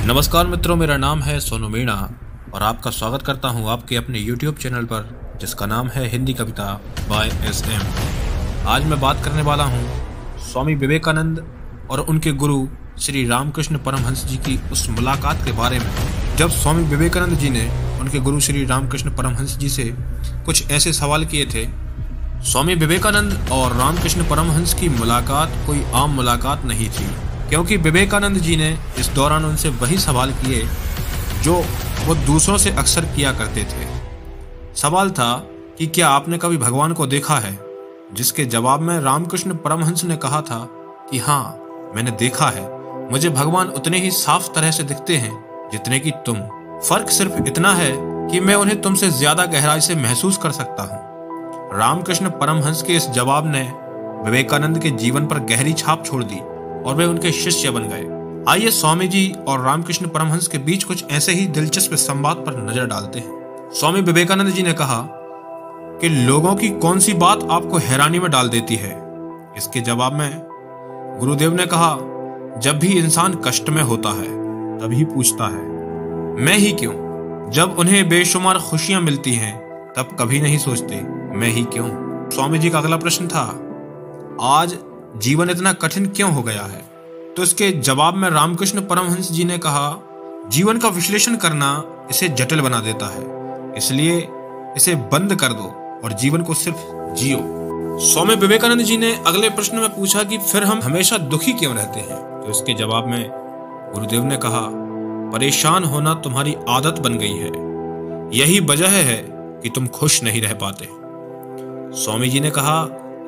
नमस्कार मित्रों, मेरा नाम है सोनू मीणा और आपका स्वागत करता हूं आपके अपने YouTube चैनल पर जिसका नाम है हिंदी कविता बाय SM। आज मैं बात करने वाला हूं स्वामी विवेकानंद और उनके गुरु श्री रामकृष्ण परमहंस जी की उस मुलाकात के बारे में, जब स्वामी विवेकानंद जी ने उनके गुरु श्री रामकृष्ण परमहंस जी से कुछ ऐसे सवाल किए थे। स्वामी विवेकानंद और रामकृष्ण परमहंस की मुलाकात कोई आम मुलाकात नहीं थी, क्योंकि विवेकानंद जी ने इस दौरान उनसे वही सवाल किए जो वो दूसरों से अक्सर किया करते थे। सवाल था कि क्या आपने कभी भगवान को देखा है, जिसके जवाब में रामकृष्ण परमहंस ने कहा था कि हाँ, मैंने देखा है। मुझे भगवान उतने ही साफ तरह से दिखते हैं जितने कि तुम। फर्क सिर्फ इतना है कि मैं उन्हें तुमसे ज्यादा गहराई से महसूस कर सकता हूँ। रामकृष्ण परमहंस के इस जवाब ने विवेकानंद के जीवन पर गहरी छाप छोड़ दी और वे उनके शिष्य बन गए। आइए स्वामी जी और रामकृष्ण परमहंस के बीच कुछ ऐसे ही दिलचस्प संवाद पर नजर डालते हैं। स्वामी विवेकानंद जी ने कहा कि लोगों की कौन सी बात आपको हैरानी में डाल देती है। इसके जवाब में गुरुदेव ने कहा, जब भी इंसान कष्ट में होता है तभी पूछता है, मैं ही क्यों। जब उन्हें बेशुमार खुशियां मिलती हैं तब कभी नहीं सोचते, मैं ही क्यों। स्वामी जी का अगला प्रश्न था, आज जीवन इतना कठिन क्यों हो गया है। तो इसके जवाब में रामकृष्ण परमहंस जी ने कहा, जीवन का विश्लेषण करना इसे जटिल बना देता है, इसलिए इसे बंद कर दो और जीवन को सिर्फ जियो। स्वामी विवेकानंद जी ने अगले प्रश्न में पूछा कि फिर हम हमेशा दुखी क्यों रहते हैं। तो इसके जवाब में गुरुदेव ने कहा, परेशान होना तुम्हारी आदत बन गई है, यही वजह है कि तुम खुश नहीं रह पाते। स्वामी जी ने कहा,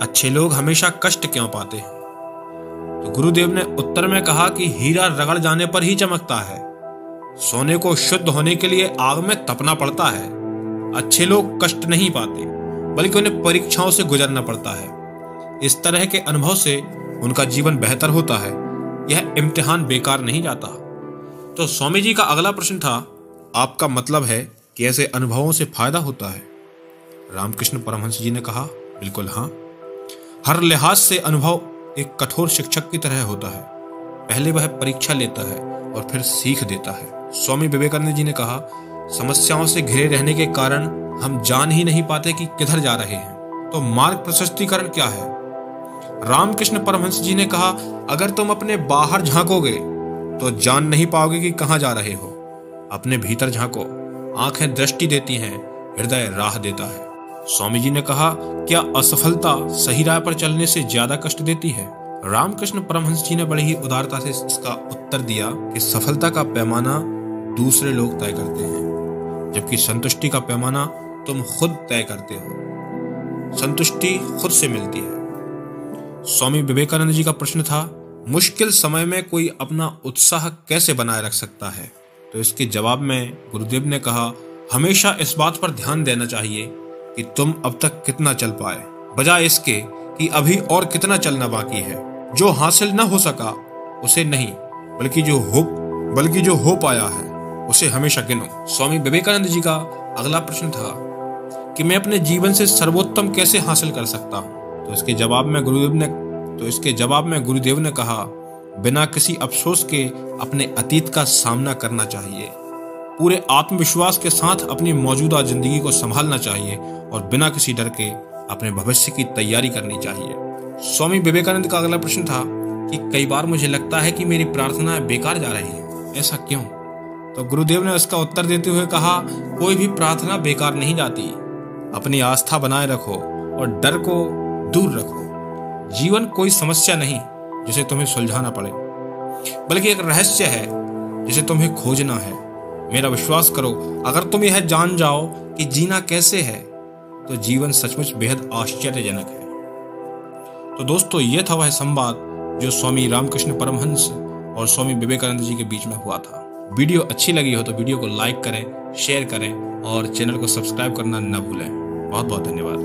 अच्छे लोग हमेशा कष्ट क्यों पाते हैं। तो गुरुदेव ने उत्तर में कहा कि हीरा रगड़ जाने पर ही चमकता है, सोने को शुद्ध होने के लिए आग में तपना पड़ता है। अच्छे लोग कष्ट नहीं पाते, बल्कि उन्हें परीक्षाओं से गुजरना पड़ता है। इस तरह के अनुभव से उनका जीवन बेहतर होता है, यह इम्तिहान बेकार नहीं जाता। तो स्वामी जी का अगला प्रश्न था, आपका मतलब है कि ऐसे अनुभवों से फायदा होता है। रामकृष्ण परमहंस जी ने कहा, बिल्कुल हाँ। हर लिहाज से अनुभव एक कठोर शिक्षक की तरह होता है। पहले वह परीक्षा लेता है और फिर सीख देता है। स्वामी विवेकानंद जी ने कहा, समस्याओं से घिरे रहने के कारण हम जान ही नहीं पाते कि किधर जा रहे हैं। तो मार्ग प्रशस्तीकरण क्या है। रामकृष्ण परमहंस जी ने कहा, अगर तुम अपने बाहर झांकोगे तो जान नहीं पाओगे कि कहां जा रहे हो। अपने भीतर झांको, आंखें दृष्टि देती हैं, हृदय राह देता है। स्वामी जी ने कहा, क्या असफलता सही राह पर चलने से ज्यादा कष्ट देती है। रामकृष्ण परमहंस जी ने बड़ी ही उदारता से इसका उत्तर दिया कि सफलता का पैमाना दूसरे लोग तय करते हैं, जबकि संतुष्टि का पैमाना तुम खुद तय करते हो। संतुष्टि खुद से मिलती है। स्वामी विवेकानंद जी का प्रश्न था, मुश्किल समय में कोई अपना उत्साह कैसे बनाए रख सकता है। तो इसके जवाब में गुरुदेव ने कहा, हमेशा इस बात पर ध्यान देना चाहिए कि तुम अब तक कितना चल पाए, बजाय इसके कि अभी और कितना चलना बाकी है। जो हासिल न हो सका उसे नहीं, बल्कि जो हो पाया है उसे हमेशा गिनो। स्वामी विवेकानंद जी का अगला प्रश्न था कि मैं अपने जीवन से सर्वोत्तम कैसे हासिल कर सकता हूँ। तो इसके जवाब में गुरुदेव ने कहा, बिना किसी अफसोस के अपने अतीत का सामना करना चाहिए, पूरे आत्मविश्वास के साथ अपनी मौजूदा जिंदगी को संभालना चाहिए और बिना किसी डर के अपने भविष्य की तैयारी करनी चाहिए। स्वामी विवेकानंद का अगला प्रश्न था कि कई बार मुझे लगता है कि मेरी प्रार्थनाएं बेकार जा रही हैं, ऐसा क्यों। तो गुरुदेव ने उसका उत्तर देते हुए कहा, कोई भी प्रार्थना बेकार नहीं जाती। अपनी आस्था बनाए रखो और डर को दूर रखो। जीवन कोई समस्या नहीं जिसे तुम्हें सुलझाना पड़े, बल्कि एक रहस्य है जिसे तुम्हें खोजना है। मेरा विश्वास करो, अगर तुम यह जान जाओ कि जीना कैसे है तो जीवन सचमुच बेहद आश्चर्यजनक है। तो दोस्तों, यह था वह संवाद जो स्वामी रामकृष्ण परमहंस और स्वामी विवेकानंद जी के बीच में हुआ था। वीडियो अच्छी लगी हो तो वीडियो को लाइक करें, शेयर करें और चैनल को सब्सक्राइब करना न भूलें। बहुत बहुत धन्यवाद।